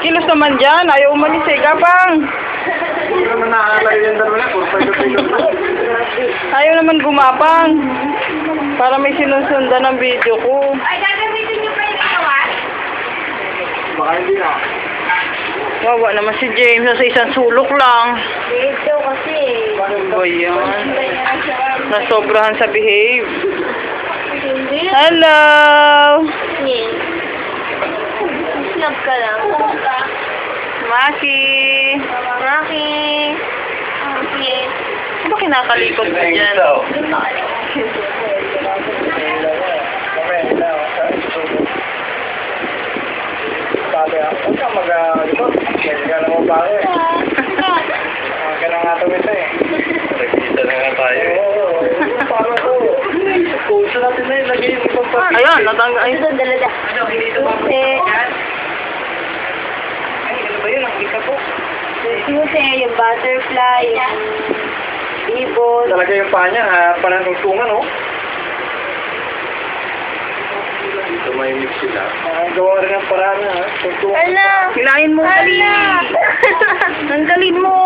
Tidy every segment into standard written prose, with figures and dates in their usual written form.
Kilos naman dyan. Ayaw umalis eh. Gapang. Ayaw naman gumapang. Para may sinusundan ng video ko. Ay, gagamitin niyo pa yung kawan? Baka hindi na. Wawa naman si James. Sa isang sulok lang. Dito kasi. Ba yan? Nasobrahan sa behave. Hindi. Hello! Snap ka lang. Maki! Maki. Okay. Ano ba kinakalikot mo dyan? Sabi ako, huwag ka mag-likot. Kaya naman pa ako eh. Kaya nga tumita eh. Nagkita na nga tayo eh. Oo, paano ito? Puso natin na ilagay yung ibang pati. Ayun, natangga. Ay, Dalada. Ano, hindi ito ba? Ay, ano ba yun? Ang kita po. Kasi yung butterfly, yung ibon. Talaga yung paa niya, pananungtungan, oh. Dito may mix sila. Gawa rin ang paraan, ha? Tungtungan. Ala! hilahin mo. Dali. Tanggalin mo.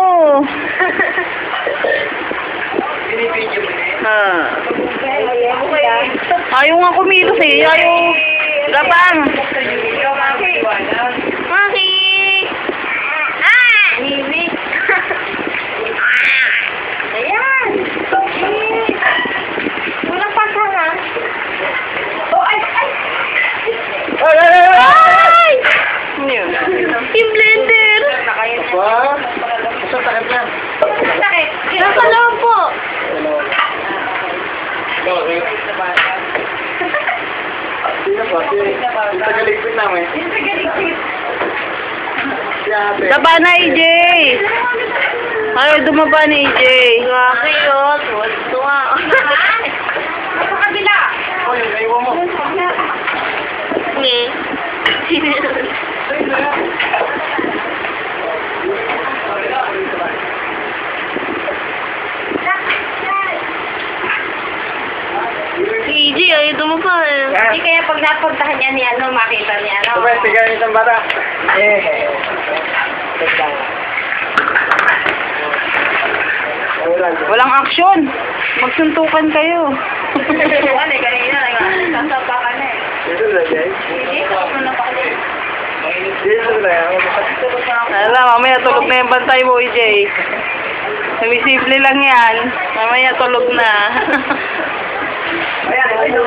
Binibidyo mo na Ha. Okay. Ayaw nga kumilos eh. Ayaw. Gapang. Maki! Mimik! Ayan! Walang pasahan. Oh, ay! Ay! Ano yun? Yung blender! Ba? Basta takip na. Sakit! Nasa loob po! Sino ba? Yung tagaligpit namin. Yung tagaligpit. Si ate. Daba na, AJ. Ayaw dumaba na, AJ. Maki, oh! Tuwa! Sa kabila! Oh, yung naiwan mo. Nge. AJ, ayaw dumaba eh. Hindi kaya pag napuntahan niya ni ano, makita niya ano. Sabay, tigay isang bata. Eh. Walang action. Magsuntukan kayo. Ano eh, kanina, nagsasampa ka na eh. Dito na, Jay. Hindi, tapos na pa kayo. Dito na, Alam, mamaya tulog na yung bantay mo, AJ. Simple lang yan. Mamaya tulog na. Ayan, ito.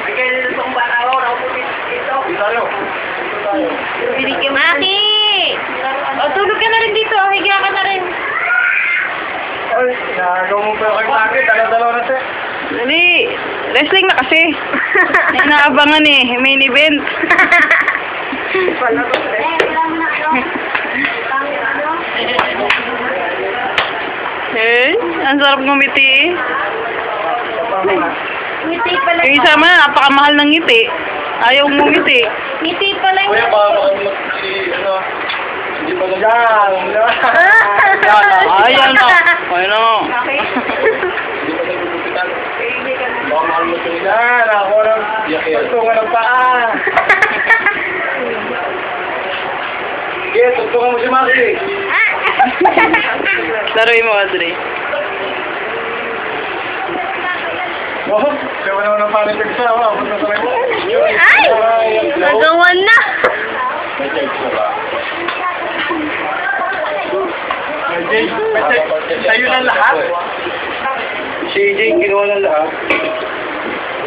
Bigay nito itong bata ko. Nakuputin dito. Dito tayo. Binigyan Maki! O, tulog ka na rin dito. Higa ka na rin. Ay, nagawa mo pa kay Maki. Dalaw-dalaw na siya. Dali. Wrestling na kasi. May naabangan eh. Main event. Wala mo na ano. Eh, ang sarap ngumiti. Ngiti pala. Yung isa man, napakamahal ng ngiti. Ayaw ngumiti. Ngiti pala yung... Kuya, baka makamot si, ano, hindi pa na yan. Ayan na. Ayan na. Okay. Hindi pa nagpupupitan. Baka makamot si yan. Ako lang. Tuntungan ng paa. Sige, tuntungan mo si Maki. Laruin mo, Audrey. Oh, sabi naman ng panitig siya. Punta sa may mo. Ay! Nagawan na! May text na ba? Jay, sa'yo na lahat? Si Jay, kinuha na lahat?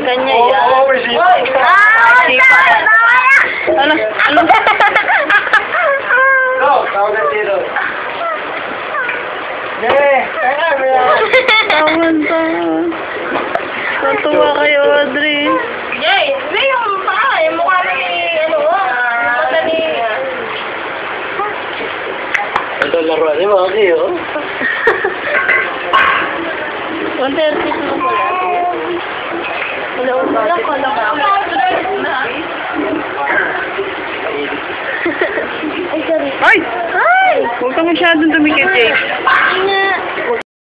Kanya Oo, yan. oo, may sipa. Sipa. Ano? Ano? Go, tawag na dito. Yeah, Tawan pa. Natuwa kayo, Audrey. Yay! May yung paa, yung mukha ni, ano, mukha ni... Ito laruan ni Maki, oh. 130 na pala. Wala ko. Ay! Ay! Huwag ka masyadong dumikit, Jake.